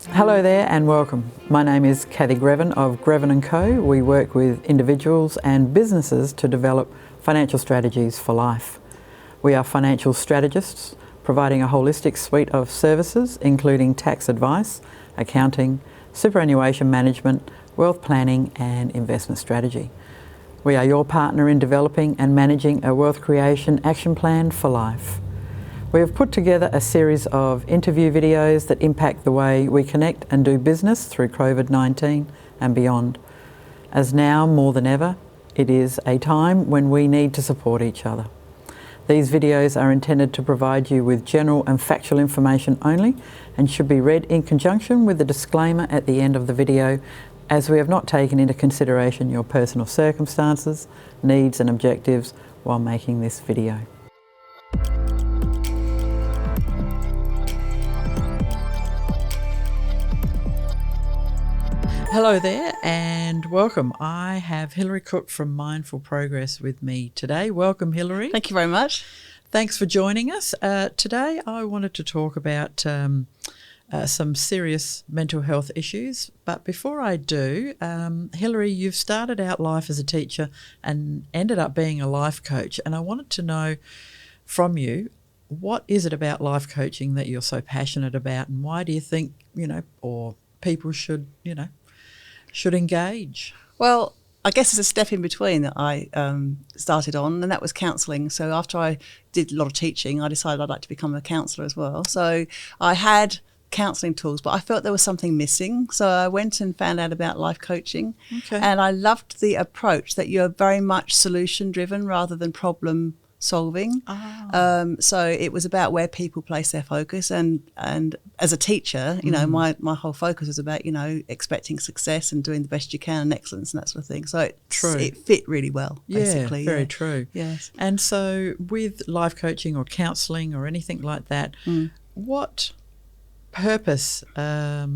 Hello there and welcome. My name is Kathy Greven of Greven & Co. We work with individuals and businesses to develop financial strategies for life. We are financial strategists providing a holistic suite of services including tax advice, accounting, superannuation management, wealth planning and investment strategy. We are your partner in developing and managing a wealth creation action plan for life. We have put together a series of interview videos that impact the way we connect and do business through COVID-19 and beyond. As now more than ever, it is a time when we need to support each other. These videos are intended to provide you with general and factual information only and should be read in conjunction with the disclaimer at the end of the video, as we have not taken into consideration your personal circumstances, needs and objectives while making this video. Hello there and welcome. I have Hilary Cook from Mindful Progress with me today. Welcome, Hilary. Thank you very much. Thanks for joining us. Today I wanted to talk about some serious mental health issues. But before I do, Hilary, you've started out life as a teacher and ended up being a life coach. And I wanted to know from you, what is it about life coaching that you're so passionate about, and why do you think, or people should engage? Well, I guess there's a step in between that I started on, and that was counselling. So after I did a lot of teaching, I decided I'd like to become a counsellor as well. So I had counselling tools, but I felt there was something missing. So I went and found out about life coaching. Okay. And I loved the approach that you're very much solution driven rather than problem solving. So it was about where people place their focus, and as a teacher, my whole focus was about expecting success and doing the best you can and excellence and that sort of thing. So it fit really well, basically. Very true. Yes. And so with life coaching or counselling or anything like that, what purpose does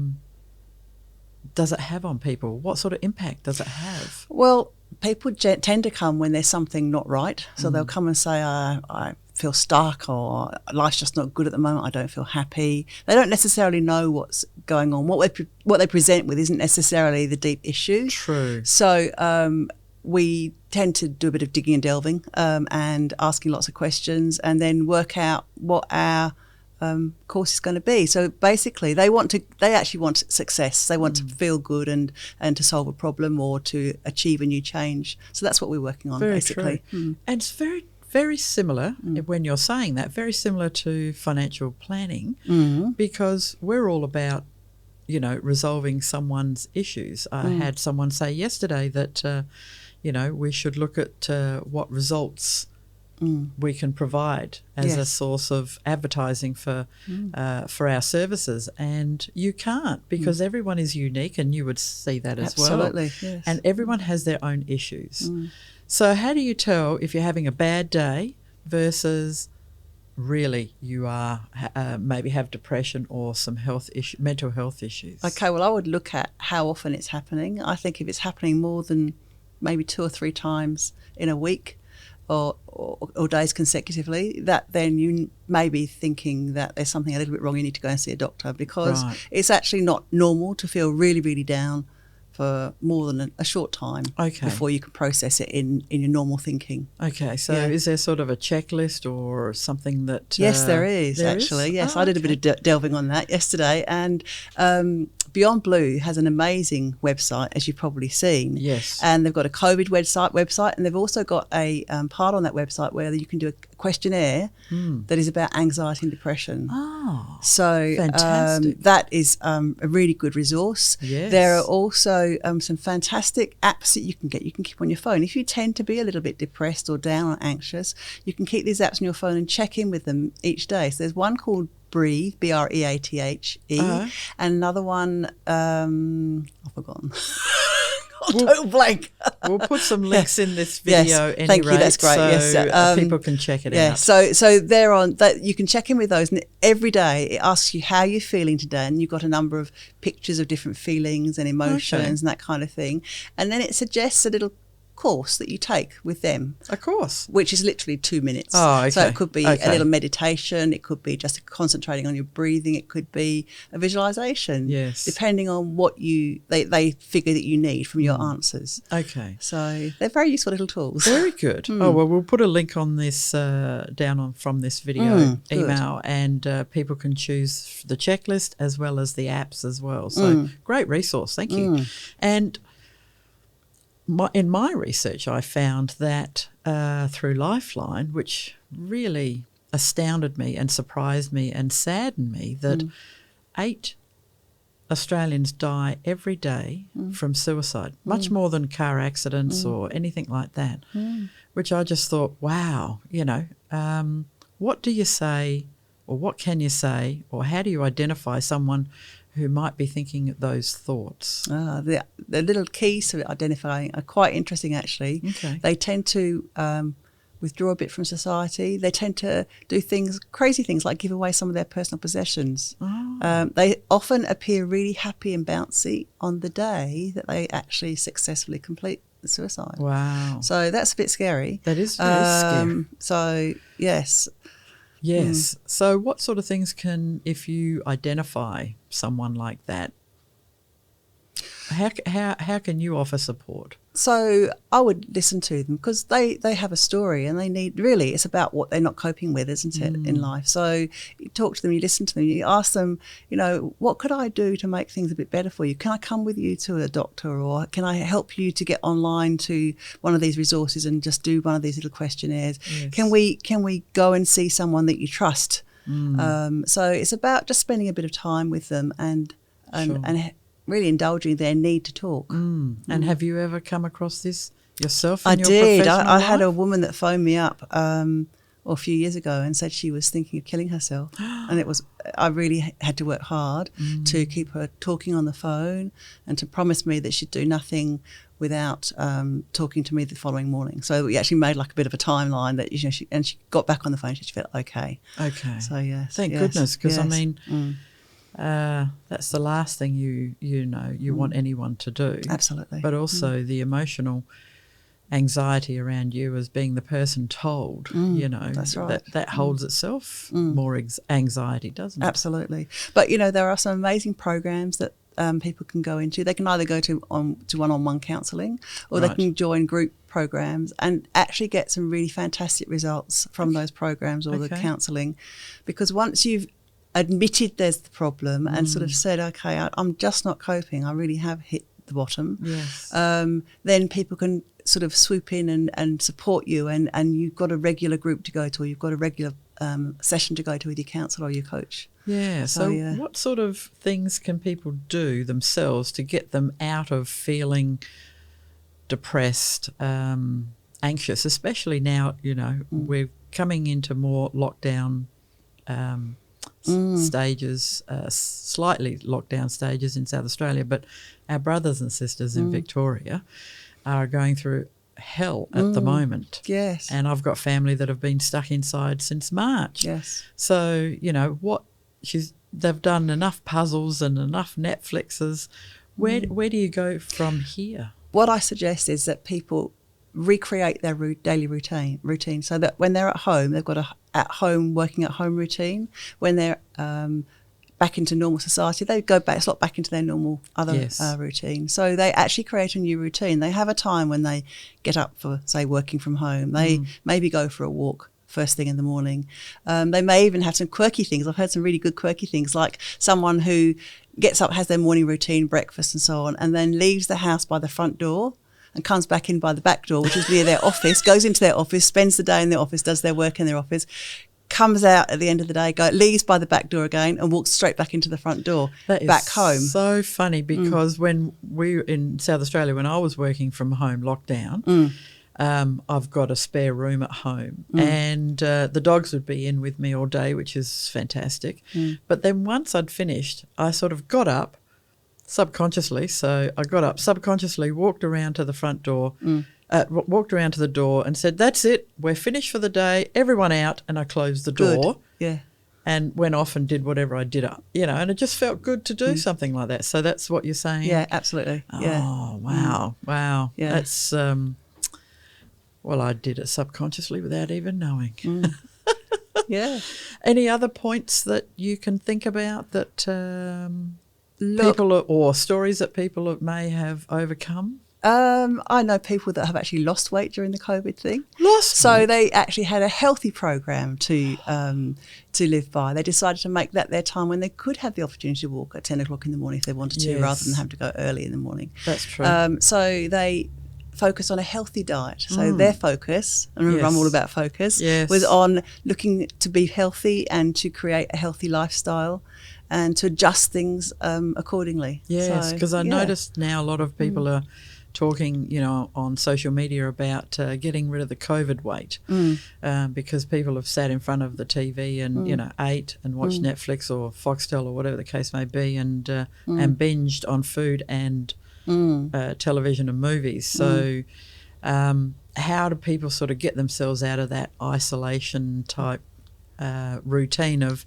it have on people? What sort of impact does it have? Well, people tend to come when there's something not right. So they'll come and say, I feel stuck, or life's just not good at the moment, I don't feel happy. They don't necessarily know what's going on. What they present with isn't necessarily the deep issue. True. So we tend to do a bit of digging and delving and asking lots of questions, and then work out what our course is going to be. So basically they actually want success. They want to feel good and to solve a problem or to achieve a new change. So that's what we're working on, basically. And it's very, very similar, when you're saying that, very similar to financial planning, because we're all about, resolving someone's issues. I had someone say yesterday that, we should look at what results we can provide as a source of advertising for our services, and you can't, because everyone is unique, and you would see that as well. Absolutely, yes. And everyone has their own issues. So how do you tell if you're having a bad day versus really you are maybe have depression or some mental health issues? Okay, well, I would look at how often it's happening. I think if it's happening more than maybe 2 or 3 times in a week, or days consecutively, that then you may be thinking that there's something a little bit wrong, you need to go and see a doctor, because it's actually not normal to feel really, really down for more than a short time before you can process it in your normal thinking. Okay, so is there sort of a checklist or something that... Yes, there is, actually. Yes, I did a bit of delving on that yesterday, and Beyond Blue has an amazing website, as you've probably seen. Yes. And they've got a COVID website, and they've also got a part on that website where you can do a questionnaire that is about anxiety and depression. So fantastic. That is a really good resource. Yes. There are also some fantastic apps that you can get. You can keep on your phone. If you tend to be a little bit depressed or down or anxious, you can keep these apps on your phone and check in with them each day. So there's one called Breethe, Breathe, and another one, I've forgotten. Blank. We'll put some links in this video. Yes, thank you. That's great. So people can check it out. So they're on that. You can check in with those, and every day it asks you how you're feeling today, and you've got a number of pictures of different feelings and emotions and that kind of thing, and then it suggests a little course that you take with them. A course? Which is literally 2 minutes. Oh, okay. So it could be a little meditation. It could be just concentrating on your breathing. It could be a visualisation. Yes. Depending on what they figure that you need from your answers. Okay. So they're very useful little tools. Very good. Oh, well, we'll put a link on this from this video email, and people can choose the checklist as well as the apps as well. So great resource. Thank you. And in my research, I found that through Lifeline, which really astounded me and surprised me and saddened me, that 8 Australians die every day from suicide, much more than car accidents or anything like that, which I just thought, wow, what do you say, or what can you say, or how do you identify someone who might be thinking those thoughts? The little keys to identifying are quite interesting, actually. Okay. They tend to withdraw a bit from society. They tend to do crazy things like give away some of their personal possessions. They often appear really happy and bouncy on the day that they actually successfully complete the suicide. Wow. So that's a bit scary. That is very scary. So, yes. Yes. So what sort of things if you identify someone like that, how can you offer support? So I would listen to them, because they have a story, and it's about what they're not coping with, isn't it, in life? So you talk to them, you listen to them, you ask them, what could I do to make things a bit better for you? Can I come with you to a doctor, or can I help you to get online to one of these resources and just do one of these little questionnaires? Yes. Can we go and see someone that you trust? So it's about just spending a bit of time with them and really indulging their need to talk. And have you ever come across this yourself in I your did. professional I life? had a woman that phoned me up a few years ago and said she was thinking of killing herself. And I really had to work hard to keep her talking on the phone and to promise me that she'd do nothing without talking to me the following morning. So we actually made like a bit of a timeline that, she got back on the phone. She felt okay. Okay. So, yes. Thank goodness, because I mean... that's the last thing you want anyone to do. Absolutely. But also the emotional anxiety around you as being the person told, that's right. that holds itself more anxiety, doesn't it? Absolutely. But, there are some amazing programs that people can go into. They can either go to one-on-one counselling, or they can join group programs and actually get some really fantastic results from those programs or the counselling, because once you've admitted there's the problem and sort of said, okay, I'm just not coping, I really have hit the bottom, then people can sort of swoop in and support you, and you've got a regular group to go to, or you've got a regular session to go to with your counsellor or your coach. So what sort of things can people do themselves to get them out of feeling depressed, anxious, especially now, we're coming into more lockdown stages, slightly lockdown stages in South Australia, but our brothers and sisters in Victoria are going through hell at the moment. Yes. And I've got family that have been stuck inside since March. Yes. So, they've done enough puzzles and enough Netflixes. Where do you go from here? What I suggest is that people recreate their daily routine, so that when they're at home, they've got working at home routine. When they're back into normal society, they go back, slot back into their normal other routine. So they actually create a new routine. They have a time when they get up for, say, working from home. They maybe go for a walk first thing in the morning. They may even have some quirky things. I've heard some really good quirky things, like someone who gets up, has their morning routine, breakfast and so on, and then leaves the house by the front door and comes back in by the back door, which is near their office, goes into their office, spends the day in their office, does their work in their office, comes out at the end of the day, leaves by the back door again and walks straight back into the front door, back home. So funny, because when we were in South Australia, when I was working from home lockdown, I've got a spare room at home, and the dogs would be in with me all day, which is fantastic. But then once I'd finished, I sort of got up subconsciously. So I got up subconsciously, walked around to the front door, walked around to the door and said, "That's it, we're finished for the day, everyone out," and I closed the door. Yeah. And went off and did whatever I did, and it just felt good to do something like that. So that's what you're saying? Yeah, absolutely. Yeah. Oh, wow. Wow. Yeah. That's Well, I did it subconsciously without even knowing. Yeah. Any other points that you can think about that people or stories that people may have overcome? I know people that have actually lost weight during the COVID thing. So weight? They actually had a healthy program to live by. They decided to make that their time when they could have the opportunity to walk at 10 o'clock in the morning if they wanted to, rather than have to go early in the morning. That's true. So they focus on a healthy diet. So their focus, and remember I'm all about focus, was on looking to be healthy and to create a healthy lifestyle and to adjust things accordingly. Yes, because I noticed now a lot of people are talking, on social media about getting rid of the COVID weight because people have sat in front of the TV and, ate and watched Netflix or Foxtel or whatever the case may be and binged on food and television and movies. So how do people sort of get themselves out of that isolation type routine of,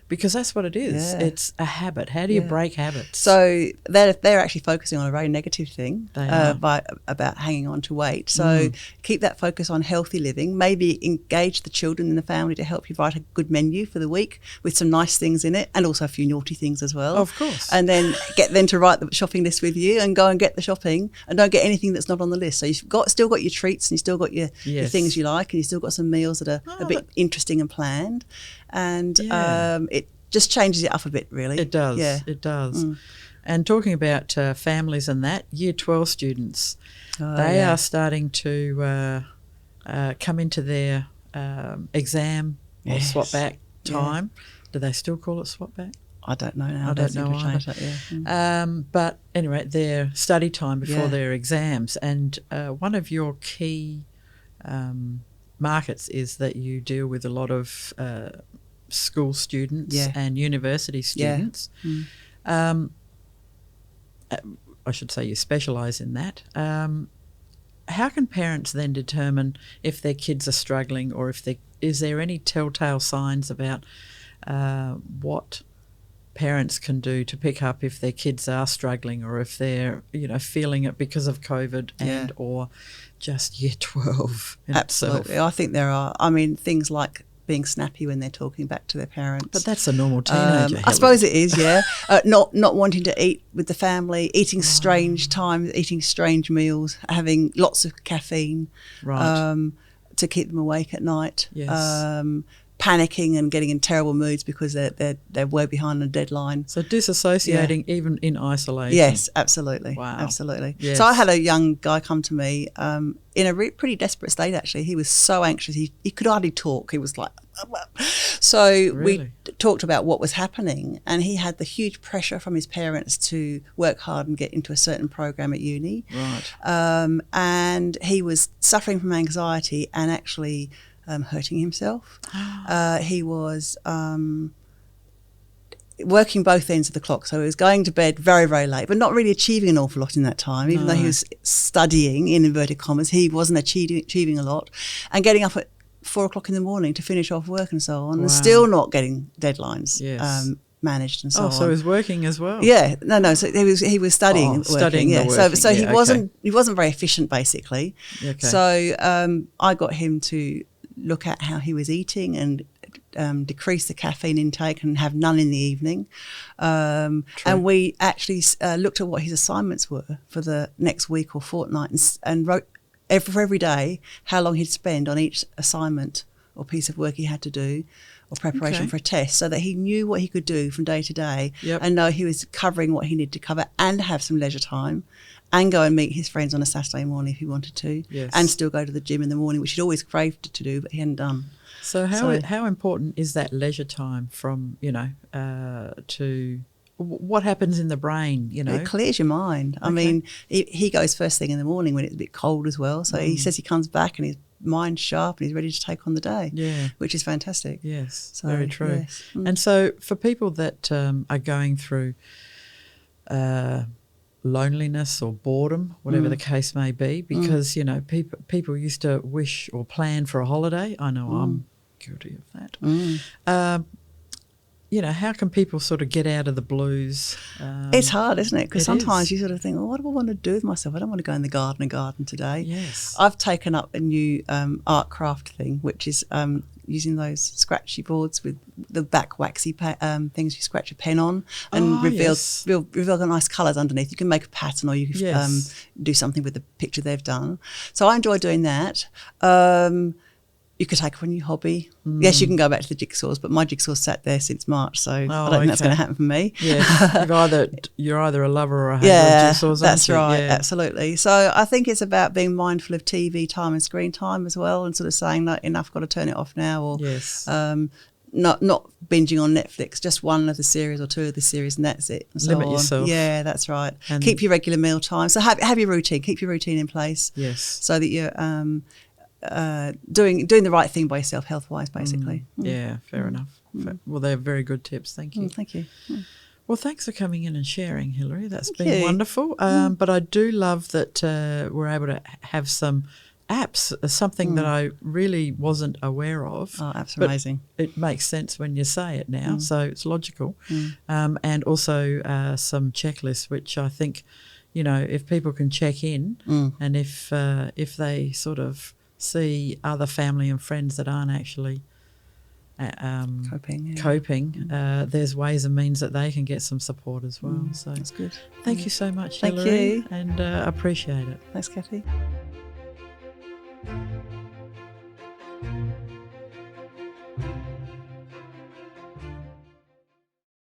because that's what it is. Yeah. It's a habit. How do you break habits? So they're actually focusing on a very negative thing about hanging on to weight. So keep that focus on healthy living. Maybe engage the children in the family to help you write a good menu for the week with some nice things in it and also a few naughty things as well. Of course. And then get them to write the shopping list with you and go and get the shopping and don't get anything that's not on the list. So you've still got your treats and you've still got your things you like and you've still got some meals that are a bit interesting and planned. And it just changes it up a bit, really. It does. Yeah. It does. And talking about families and that, Year 12 students, they are starting to come into their exam or swap back time. Do they still call it swap back? I don't know now. I don't know either. But anyway, their study time before their exams. And one of your key markets is that you deal with a lot of school students and university students. I should say you specialise in that. How can parents then determine if their kids are struggling or is there any telltale signs about what parents can do to pick up if their kids are struggling or if they're feeling it because of COVID and or just Year 12 in Absolutely. itself? I think there are. Things like being snappy when they're talking back to their parents. But that's a normal teenager. I suppose it is, not wanting to eat with the family, eating strange times, eating strange meals, having lots of caffeine to keep them awake at night. Yes. Panicking and getting in terrible moods because they're way behind a deadline. So disassociating even in isolation. Yes, absolutely. Wow. Absolutely. Yes. So I had a young guy come to me in a pretty desperate state, actually. He was so anxious. He could hardly talk. He was like... So we talked about what was happening, and he had the huge pressure from his parents to work hard and get into a certain program at uni. Right. And he was suffering from anxiety and actually... hurting himself. He was working both ends of the clock. So he was going to bed very, very late, but not really achieving an awful lot in that time. Even though he was studying, in inverted commas, he wasn't achieving a lot. And getting up at 4 o'clock in the morning to finish off work and so on, and still not getting deadlines managed and so on. So he was working as well. Yeah, no. So he was studying, studying. Yeah, working. So he wasn't very efficient basically. Okay. So I got him to look at how he was eating and decrease the caffeine intake and have none in the evening. And we actually looked at what his assignments were for the next week or fortnight and wrote for every day how long he'd spend on each assignment or piece of work he had to do or preparation for a test, so that he knew what he could do from day to day and know he was covering what he needed to cover and have some leisure time and go and meet his friends on a Saturday morning if he wanted to, and still go to the gym in the morning, which he'd always craved to do, but he hadn't done. So how important is that leisure time from, to what happens in the brain, It clears your mind. I mean, he goes first thing in the morning when it's a bit cold as well. So he says he comes back and his mind's sharp and he's ready to take on the day, which is fantastic. Yes, so, very true. Yes. And so for people that are going through loneliness or boredom, whatever the case may be, because, people used to wish or plan for a holiday. I know I'm guilty of that. how can people sort of get out of the blues? It's hard, isn't it? Because sometimes you sort of think, what do I want to do with myself? I don't want to go in the garden today. Yes. I've taken up a new art craft thing, which is using those scratchy boards with the back waxy things you scratch a pen on and reveal the nice colours underneath. You can make a pattern, or you can do something with the picture they've done. So I enjoy doing that. You could take up a new hobby. Yes, you can go back to the jigsaws, but my jigsaw's sat there since March, so I don't think that's going to happen for me. Yes, you're either a lover or a hater of jigsaws. That's right, absolutely. So I think it's about being mindful of TV time and screen time as well, and sort of saying that enough, got to turn it off now, or not binging on Netflix, just one of the series or two of the series, and that's it. And so Limit yourself. Yeah, that's right. And keep your regular meal time. So have your routine. Keep your routine in place. Yes. So that you're doing the right thing by yourself, health-wise, basically. Yeah, fair enough. Well, they're very good tips. Thank you. Thank you. Well, thanks for coming in and sharing, Hilary. That's been wonderful. But I do love that we're able to have some apps, something that I really wasn't aware of. Oh, apps are amazing. It makes sense when you say it now, so it's logical. And also some checklists, which I think, if people can check in and if they sort of see other family and friends that aren't actually coping, there's ways and means that they can get some support as well. So that's good. Thank you so much, Thank Hilary, you. and appreciate it. Thanks, Kathy.